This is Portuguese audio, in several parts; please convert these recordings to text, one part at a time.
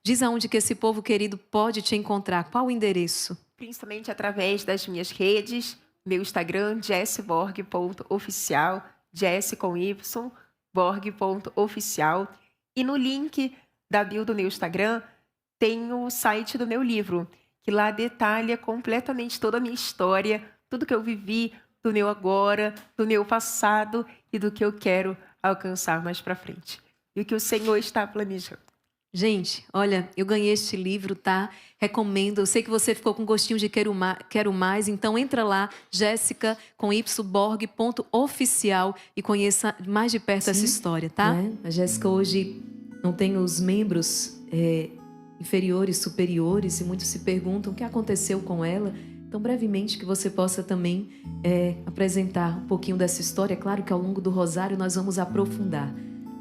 Diz aonde que esse povo querido pode te encontrar. Qual o endereço? Principalmente através das minhas redes, meu Instagram, jessborg.oficial, Jess com Y, borg.oficial. E no link da bio do meu Instagram tem o site do meu livro, que lá detalha completamente toda a minha história, tudo que eu vivi, do meu agora, do meu passado e do que eu quero alcançar mais para frente. E o que o Senhor está planejando. Gente, olha, eu ganhei este livro, tá? Recomendo. Eu sei que você ficou com gostinho de quero mais, então entra lá, Jéssica com y.borg.oficial e conheça mais de perto essa história, tá? Não é? A Jéssica hoje não tem os membros inferiores, superiores, e muitos se perguntam o que aconteceu com ela. Então, brevemente, que você possa também apresentar um pouquinho dessa história. Claro que ao longo do Rosário nós vamos aprofundar.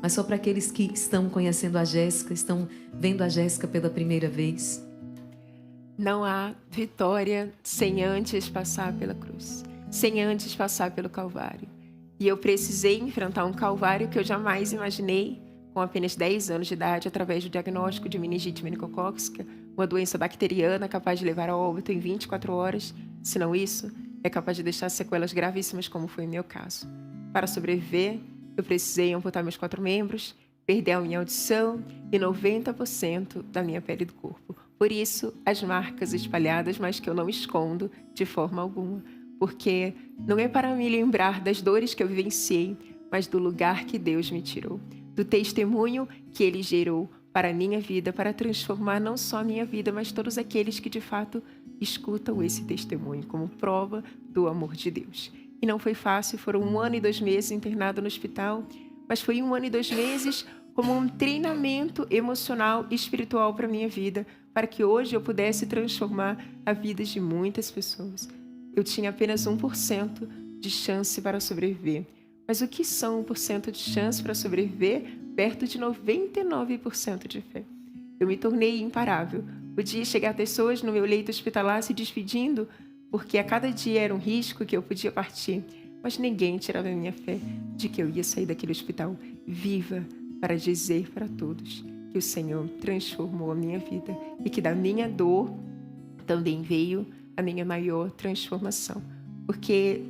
Mas só para aqueles que estão conhecendo a Jéssica, estão vendo a Jéssica pela primeira vez. Não há vitória sem antes passar pela cruz, sem antes passar pelo Calvário. E eu precisei enfrentar um Calvário que eu jamais imaginei, com apenas 10 anos de idade, através do diagnóstico de meningite meningocócica, uma doença bacteriana capaz de levar ao óbito em 24 horas. Se não isso, é capaz de deixar sequelas gravíssimas, como foi o meu caso. Para sobreviver, eu precisei amputar meus 4 membros, perder a minha audição e 90% da minha pele do corpo. Por isso, as marcas espalhadas, mas que eu não escondo de forma alguma. Porque não é para me lembrar das dores que eu vivenciei, mas do lugar que Deus me tirou. Do testemunho que Ele gerou para a minha vida, para transformar não só a minha vida, mas todos aqueles que de fato escutam esse testemunho como prova do amor de Deus. E não foi fácil, foram 1 ano e 2 meses internado no hospital, mas foi 1 ano e 2 meses como um treinamento emocional e espiritual para a minha vida, para que hoje eu pudesse transformar a vida de muitas pessoas. Eu tinha apenas 1% de chance para sobreviver. Mas o que são 1% de chance para sobreviver perto de 99% de fé? Eu me tornei imparável. Podia chegar pessoas no meu leito hospitalar se despedindo, porque a cada dia era um risco que eu podia partir. Mas ninguém tirava a minha fé de que eu ia sair daquele hospital viva para dizer para todos que o Senhor transformou a minha vida e que da minha dor também veio a minha maior transformação. Porque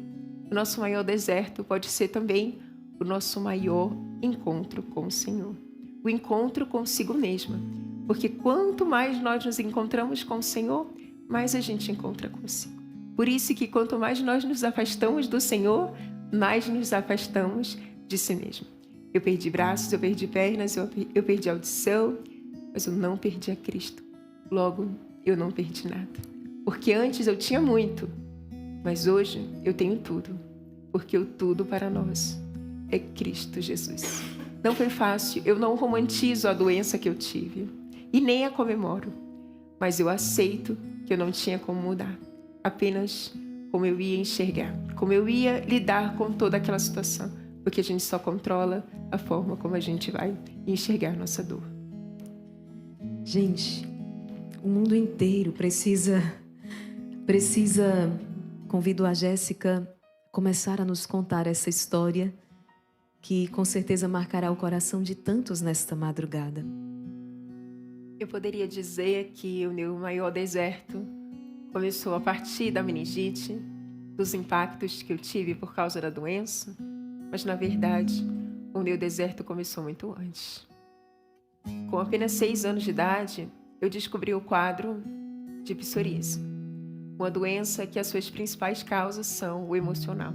o nosso maior deserto pode ser também o nosso maior encontro com o Senhor. O encontro consigo mesma. Porque quanto mais nós nos encontramos com o Senhor, mais a gente encontra consigo. Por isso que quanto mais nós nos afastamos do Senhor, mais nos afastamos de si mesmo. Eu perdi braços, eu perdi pernas, eu perdi audição, mas eu não perdi a Cristo. Logo, eu não perdi nada. Porque antes eu tinha muito, mas hoje eu tenho tudo. Porque o tudo para nós é Cristo Jesus. Não foi fácil, eu não romantizo a doença que eu tive e nem a comemoro. Mas eu aceito que eu não tinha como mudar. Apenas como eu ia enxergar, como eu ia lidar com toda aquela situação. Porque a gente só controla a forma como a gente vai enxergar nossa dor. Gente, o mundo inteiro precisa. Convido a Jéssica a começar a nos contar essa história que com certeza marcará o coração de tantos nesta madrugada. Eu poderia dizer que o meu maior deserto começou a partir da meningite, dos impactos que eu tive por causa da doença, mas na verdade o meu deserto começou muito antes. Com apenas 6 anos de idade, eu descobri o quadro de psoríase, uma doença que as suas principais causas são o emocional.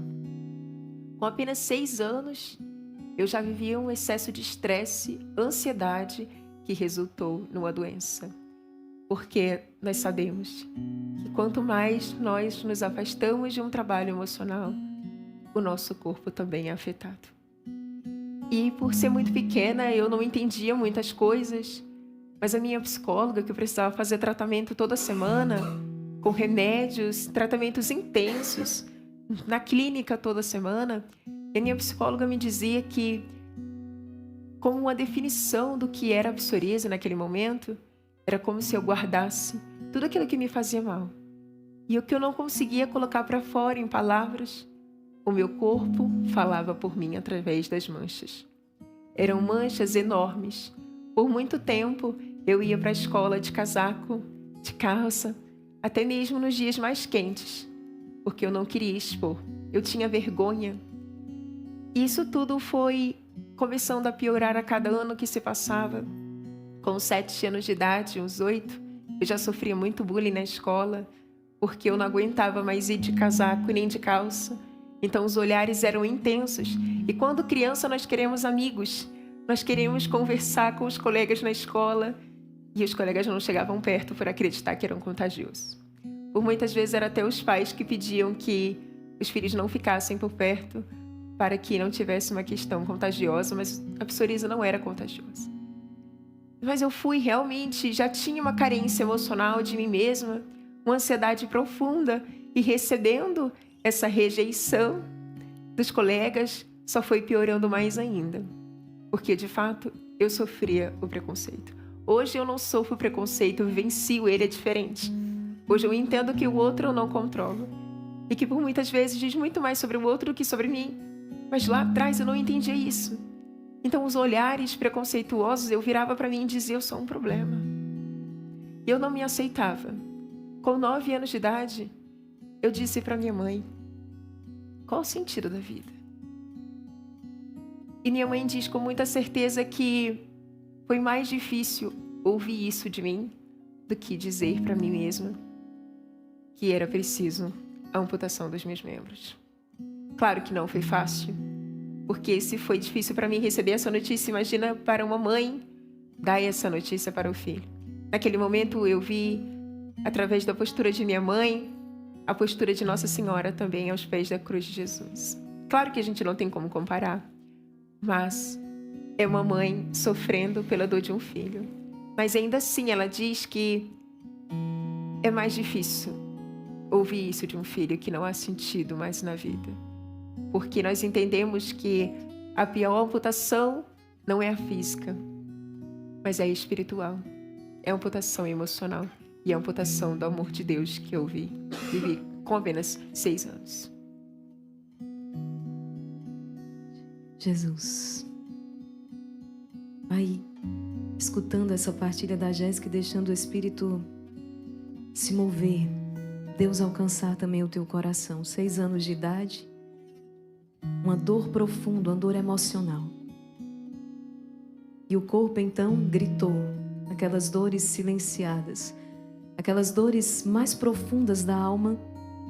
Com apenas 6 anos, eu já vivia um excesso de estresse, ansiedade, que resultou numa doença. Porque nós sabemos que quanto mais nós nos afastamos de um trabalho emocional, o nosso corpo também é afetado. E por ser muito pequena, eu não entendia muitas coisas, mas a minha psicóloga, que eu precisava fazer tratamento toda semana, com remédios, tratamentos intensos, na clínica toda semana, e a minha psicóloga me dizia que, como uma definição do que era a psoríase naquele momento, era como se eu guardasse tudo aquilo que me fazia mal. E o que eu não conseguia colocar para fora em palavras, o meu corpo falava por mim através das manchas. Eram manchas enormes. Por muito tempo, Eu ia para a escola de casaco, de calça, até mesmo nos dias mais quentes, porque eu não queria expor. Eu tinha vergonha. E isso tudo foi começando a piorar a cada ano que se passava. Com 7 anos de idade, uns 8, eu já sofria muito bullying na escola, porque eu não aguentava mais ir de casaco nem de calça. Então os olhares eram intensos. E quando criança nós queremos amigos, nós queremos conversar com os colegas na escola, e os colegas não chegavam perto por acreditar que eram contagiosos. Por muitas vezes era até os pais que pediam que os filhos não ficassem por perto para que não tivesse uma questão contagiosa, mas a psoríase não era contagiosa. Mas eu já tinha uma carência emocional de mim mesma, uma ansiedade profunda, e recebendo essa rejeição dos colegas só foi piorando mais ainda. Porque, de fato, eu sofria o preconceito. Hoje eu não sofro o preconceito, eu vivencio ele, é diferente. Hoje eu entendo que o outro eu não controlo. E que por muitas vezes diz muito mais sobre o outro do que sobre mim. Mas lá atrás eu não entendia isso. Então os olhares preconceituosos eu virava para mim e dizia: eu sou um problema. E eu não me aceitava. Com 9 anos de idade, eu disse para minha mãe: qual o sentido da vida? E minha mãe diz com muita certeza que foi mais difícil ouvir isso de mim do que dizer para mim mesma que era preciso a amputação dos meus membros. Claro que não foi fácil, porque se foi difícil para mim receber essa notícia, imagina para uma mãe dar essa notícia para o filho. Naquele momento eu vi, através da postura de minha mãe, a postura de Nossa Senhora também aos pés da cruz de Jesus. Claro que a gente não tem como comparar, mas é uma mãe sofrendo pela dor de um filho. Mas ainda assim ela diz que é mais difícil ouvir isso de um filho que não há sentido mais na vida. Porque nós entendemos que a pior amputação não é a física, mas é a espiritual. É a amputação emocional e a amputação do amor de Deus que eu vivi com apenas 6 anos. Jesus. Aí, escutando essa partilha da Jéssica e deixando o Espírito se mover, Deus alcançar também o teu coração. 6 anos de idade, uma dor profunda, uma dor emocional. E o corpo então gritou, aquelas dores silenciadas, aquelas dores mais profundas da alma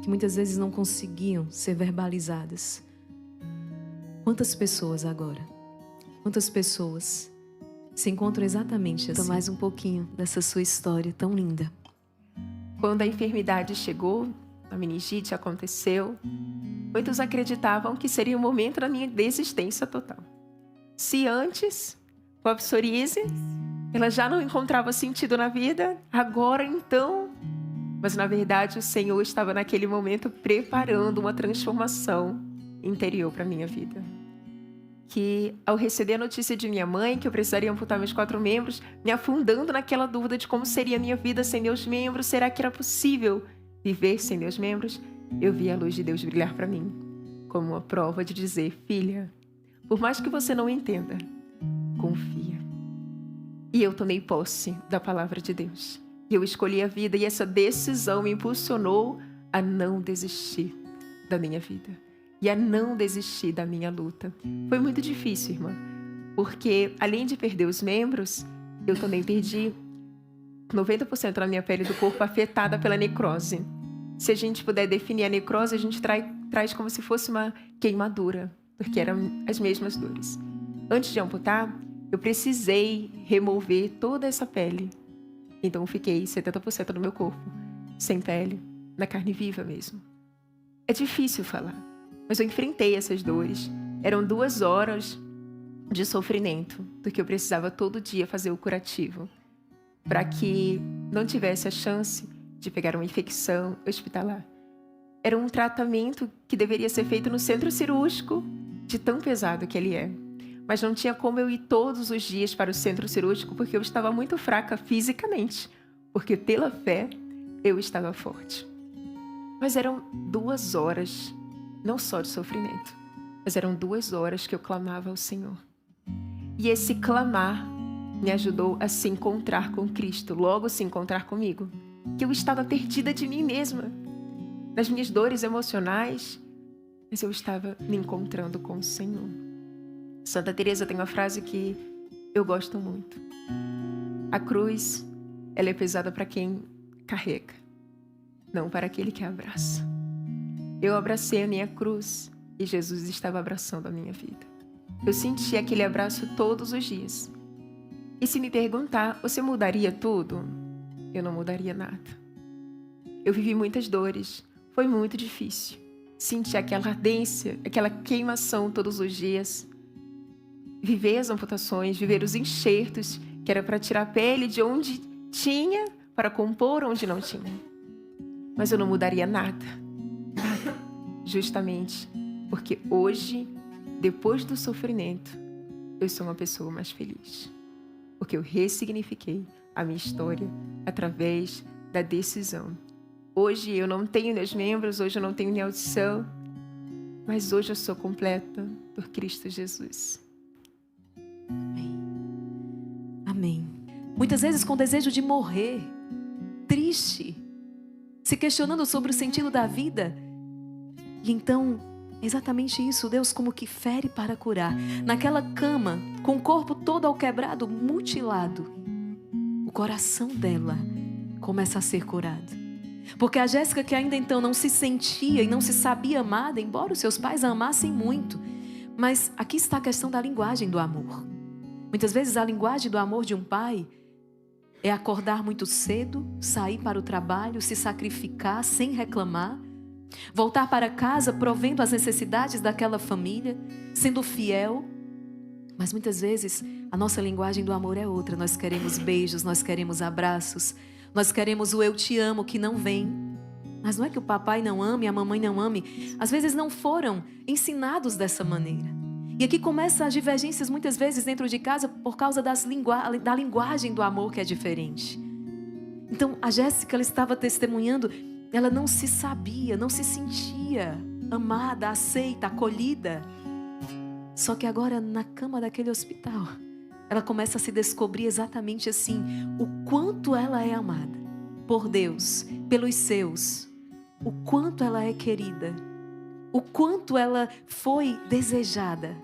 que muitas vezes não conseguiam ser verbalizadas. Quantas pessoas agora? Quantas pessoas se encontram exatamente assim? Mais um pouquinho dessa sua história tão linda. Quando a enfermidade chegou, a meningite aconteceu, muitos acreditavam que seria o momento da minha desistência total. Se antes, com a psoríase, ela já não encontrava sentido na vida, agora então... Mas na verdade o Senhor estava naquele momento preparando uma transformação interior para a minha vida. Que ao receber a notícia de minha mãe que eu precisaria amputar meus 4 membros, me afundando naquela dúvida de como seria a minha vida sem meus membros, será que era possível viver sem meus membros? Eu vi a luz de Deus brilhar para mim, como uma prova de dizer: filha, por mais que você não entenda, confia. E eu tomei posse da palavra de Deus. E eu escolhi a vida, e essa decisão me impulsionou a não desistir da minha vida. E a não desistir da minha luta. Foi muito difícil, irmã, porque além de perder os membros, eu também perdi 90% da minha pele do corpo afetada pela necrose. Se a gente puder definir a necrose, a gente traz como se fosse uma queimadura, porque eram as mesmas dores. Antes de amputar, eu precisei remover toda essa pele. Então eu fiquei 70% do meu corpo sem pele, na carne viva mesmo. É difícil falar, mas eu enfrentei essas dores. Eram 2 horas de sofrimento, porque eu precisava todo dia fazer o curativo, para que não tivesse a chance de pegar uma infecção hospitalar. Era um tratamento que deveria ser feito no centro cirúrgico, de tão pesado que ele é. Mas não tinha como eu ir todos os dias para o centro cirúrgico, porque eu estava muito fraca fisicamente, porque pela fé eu estava forte. Mas eram 2 horas, não só de sofrimento, mas eram 2 horas que eu clamava ao Senhor. E esse clamar me ajudou a se encontrar com Cristo, logo se encontrar comigo. Que eu estava perdida de mim mesma, nas minhas dores emocionais, mas eu estava me encontrando com o Senhor. Santa Teresa tem uma frase que eu gosto muito. A cruz, ela é pesada para quem carrega, não para aquele que abraça. Eu abracei a minha cruz e Jesus estava abraçando a minha vida. Eu senti aquele abraço todos os dias. E se me perguntar, você mudaria tudo? Eu não mudaria nada. Eu vivi muitas dores, foi muito difícil. Senti aquela ardência, aquela queimação todos os dias. Viver as amputações, viver os enxertos, que era para tirar a pele de onde tinha, para compor onde não tinha. Mas eu não mudaria nada. Nada. Justamente porque hoje, depois do sofrimento, eu sou uma pessoa mais feliz. Porque eu ressignifiquei a minha história através da decisão. Hoje eu não tenho meus membros, hoje eu não tenho minha audição, mas hoje eu sou completa por Cristo Jesus. Amém. Amém. Muitas vezes com desejo de morrer, triste, se questionando sobre o sentido da vida. E então, exatamente isso, Deus como que fere para curar. Naquela cama, com o corpo todo alquebrado, mutilado, o coração dela começa a ser curado. Porque a Jéssica, que ainda então não se sentia e não se sabia amada, embora os seus pais a amassem muito, mas aqui está a questão da linguagem do amor. Muitas vezes a linguagem do amor de um pai é acordar muito cedo, sair para o trabalho, se sacrificar sem reclamar, voltar para casa provendo as necessidades daquela família, sendo fiel. Mas muitas vezes a nossa linguagem do amor é outra. Nós queremos beijos, nós queremos abraços, nós queremos o eu te amo que não vem. Mas não é que o papai não ame, a mamãe não ame. Às vezes não foram ensinados dessa maneira. E aqui começam as divergências muitas vezes dentro de casa por causa da linguagem do amor que é diferente. Então a Jéssica, ela estava testemunhando, ela não se sabia, não se sentia amada, aceita, acolhida. Só que agora na cama daquele hospital, ela começa a se descobrir exatamente assim, o quanto ela é amada por Deus, pelos seus, o quanto ela é querida, o quanto ela foi desejada,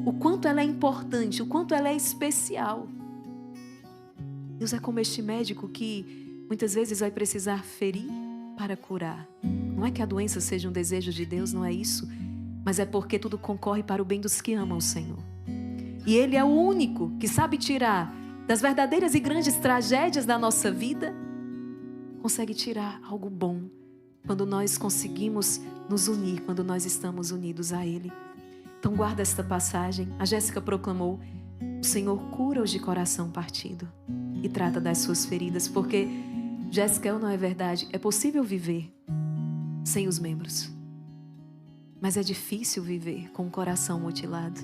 o quanto ela é importante, o quanto ela é especial. Deus é como este médico que muitas vezes vai precisar ferir para curar. Não é que a doença seja um desejo de Deus, não é isso, mas é porque tudo concorre para o bem dos que amam o Senhor. E Ele é o único que sabe tirar das verdadeiras e grandes tragédias da nossa vida, consegue tirar algo bom quando nós conseguimos nos unir, quando nós estamos unidos a Ele. Então guarda esta passagem. A Jéssica proclamou: o Senhor cura os de coração partido e trata das suas feridas, porque, Jéssica, não é verdade, é possível viver sem os membros, mas é difícil viver com o coração mutilado.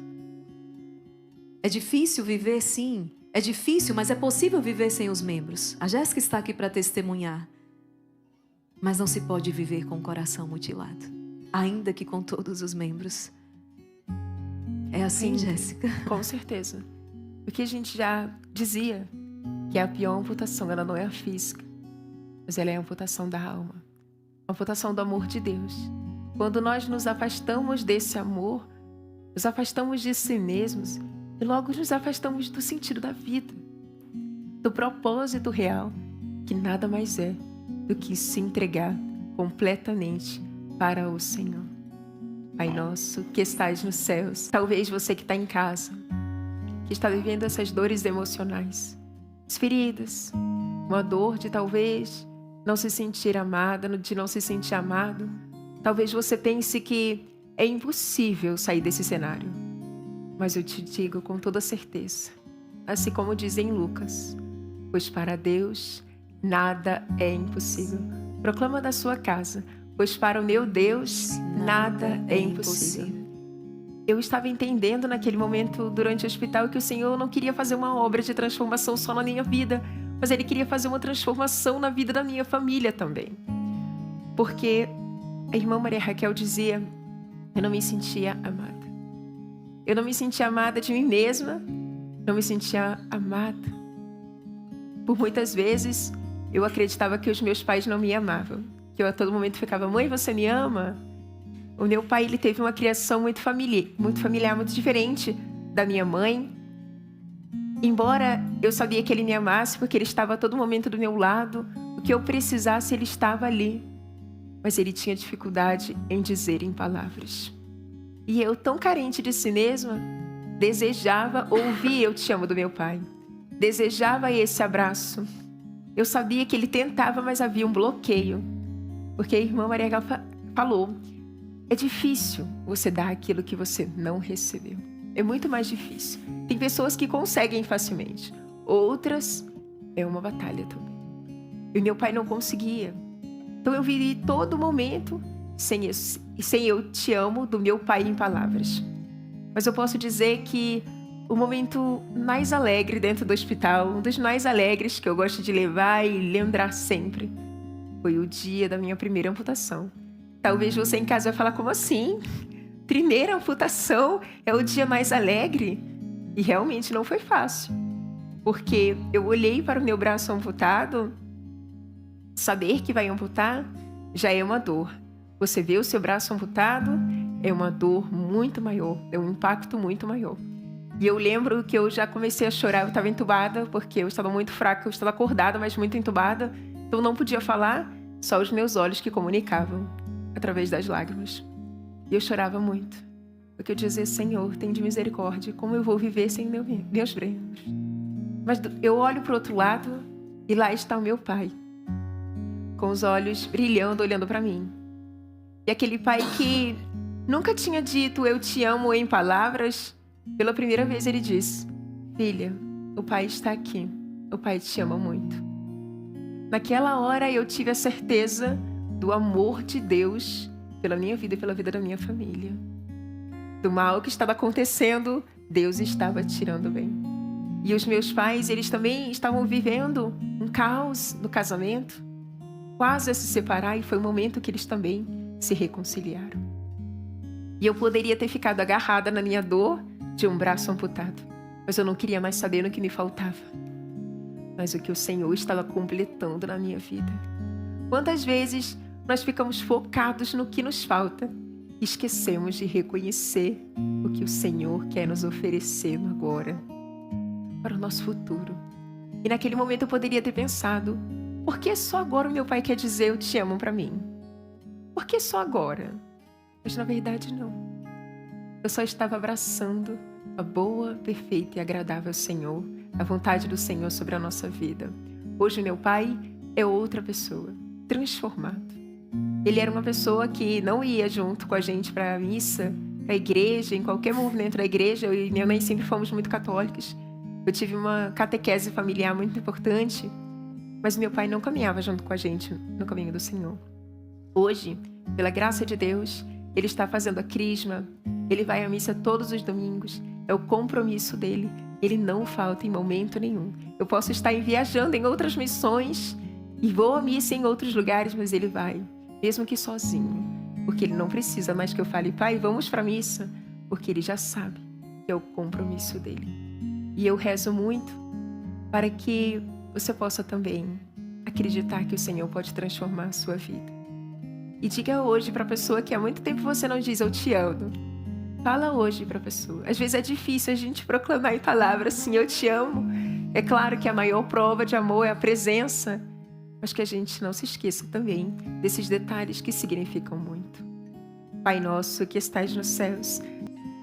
É difícil viver, sim, é difícil, mas é possível viver sem os membros. A Jéssica está aqui para testemunhar. Mas não se pode viver com o coração mutilado, ainda que com todos os membros. É assim, Jéssica? Com certeza. Porque a gente já dizia que a pior amputação, ela não é a física, mas ela é a amputação da alma. A amputação do amor de Deus. Quando nós nos afastamos desse amor, nos afastamos de si mesmos e logo nos afastamos do sentido da vida, do propósito real, que nada mais é do que se entregar completamente para o Senhor. Pai nosso que estais nos céus, talvez você que está em casa, que está vivendo essas dores emocionais, as feridas, uma dor de talvez não se sentir amada, de não se sentir amado. Talvez você pense que é impossível sair desse cenário. Mas eu te digo com toda certeza, assim como diz em Lucas, pois para Deus nada é impossível. Proclama da sua casa, pois para o meu Deus nada é impossível. Eu estava entendendo naquele momento durante o hospital que o Senhor não queria fazer uma obra de transformação só na minha vida, mas Ele queria fazer uma transformação na vida da minha família também. Porque a irmã Maria Raquel dizia, eu não me sentia amada. Eu não me sentia amada de mim mesma, não me sentia amada. Por muitas vezes, eu acreditava que os meus pais não me amavam. Que eu a todo momento ficava, mãe, você me ama? O meu pai, ele teve uma criação muito familiar, muito diferente da minha mãe. Embora eu sabia que ele me amasse, porque ele estava a todo momento do meu lado, o que eu precisasse, ele estava ali. Mas ele tinha dificuldade em dizer em palavras. E eu, tão carente de si mesma, desejava ouvir eu te amo do meu pai. Desejava esse abraço. Eu sabia que ele tentava, mas havia um bloqueio. Porque a irmã Maria Gal falou, é difícil você dar aquilo que você não recebeu. É muito mais difícil. Tem pessoas que conseguem facilmente. Outras, é uma batalha também. E meu pai não conseguia. Então eu vivi todo momento sem eu te amo do meu pai em palavras. Mas eu posso dizer que o momento mais alegre dentro do hospital, um dos mais alegres que eu gosto de levar e lembrar sempre, foi o dia da minha primeira amputação. Talvez você em casa vai falar, como assim? Primeira amputação é o dia mais alegre? E realmente não foi fácil. Porque eu olhei para o meu braço amputado, saber que vai amputar já é uma dor. Você vê o seu braço amputado, é uma dor muito maior, é um impacto muito maior. E eu lembro que eu já comecei a chorar, eu estava entubada, porque eu estava muito fraca, eu estava acordada, mas muito entubada. Então não podia falar, só os meus olhos que comunicavam, através das lágrimas. E eu chorava muito, porque eu dizia, Senhor, tem de misericórdia, como eu vou viver sem meus membros? Mas eu olho para o outro lado e lá está o meu pai, com os olhos brilhando, olhando para mim. E aquele pai que nunca tinha dito eu te amo em palavras, pela primeira vez ele disse, filha, o pai está aqui, o pai te ama muito. Naquela hora eu tive a certeza do amor de Deus pela minha vida e pela vida da minha família. Do mal que estava acontecendo, Deus estava tirando bem. E os meus pais, eles também estavam vivendo um caos no casamento, quase a se separar, e foi o momento que eles também se reconciliaram. E eu poderia ter ficado agarrada na minha dor de um braço amputado, mas eu não queria mais saber no que me faltava, mas o que o Senhor estava completando na minha vida. Quantas vezes nós ficamos focados no que nos falta e esquecemos de reconhecer o que o Senhor quer nos oferecer no agora, para o nosso futuro. E naquele momento eu poderia ter pensado, por que só agora o meu pai quer dizer eu te amo para mim? Por que só agora? Mas na verdade não. Eu só estava abraçando a boa, perfeita e agradável Senhor, a vontade do Senhor sobre a nossa vida. Hoje meu pai é outra pessoa, transformado. Ele era uma pessoa que não ia junto com a gente para a missa, para a igreja, em qualquer movimento da igreja. Eu e minha mãe sempre fomos muito católicos. Eu tive uma catequese familiar muito importante, mas meu pai não caminhava junto com a gente no caminho do Senhor. Hoje, pela graça de Deus, ele está fazendo a crisma, ele vai à missa todos os domingos, é o compromisso dele, ele não falta em momento nenhum. Eu posso estar viajando em outras missões e vou à missa em outros lugares, mas ele vai, mesmo que sozinho, porque ele não precisa mais que eu fale, pai, vamos para a missa, porque ele já sabe que é o compromisso dele. E eu rezo muito para que você possa também acreditar que o Senhor pode transformar a sua vida. E diga hoje para a pessoa que há muito tempo você não diz eu te amo. Fala hoje para a pessoa. Às vezes é difícil a gente proclamar em palavras assim, eu te amo. É claro que a maior prova de amor é a presença, mas que a gente não se esqueça também desses detalhes que significam muito. Pai nosso que estais nos céus,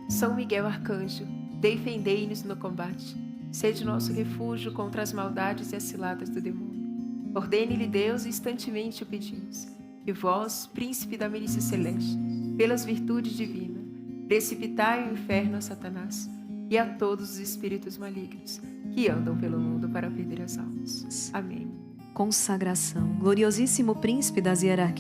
São Miguel Arcanjo, defendei-nos no combate. Sede nosso refúgio contra as maldades e as ciladas do demônio. Ordene-lhe Deus, instantemente o pedimos. E vós, príncipe da milícia celeste, pelas virtudes divinas, precipitai o inferno a Satanás e a todos os espíritos malignos que andam pelo mundo para perder as almas. Amém. Consagração. Gloriosíssimo príncipe das hierarquias.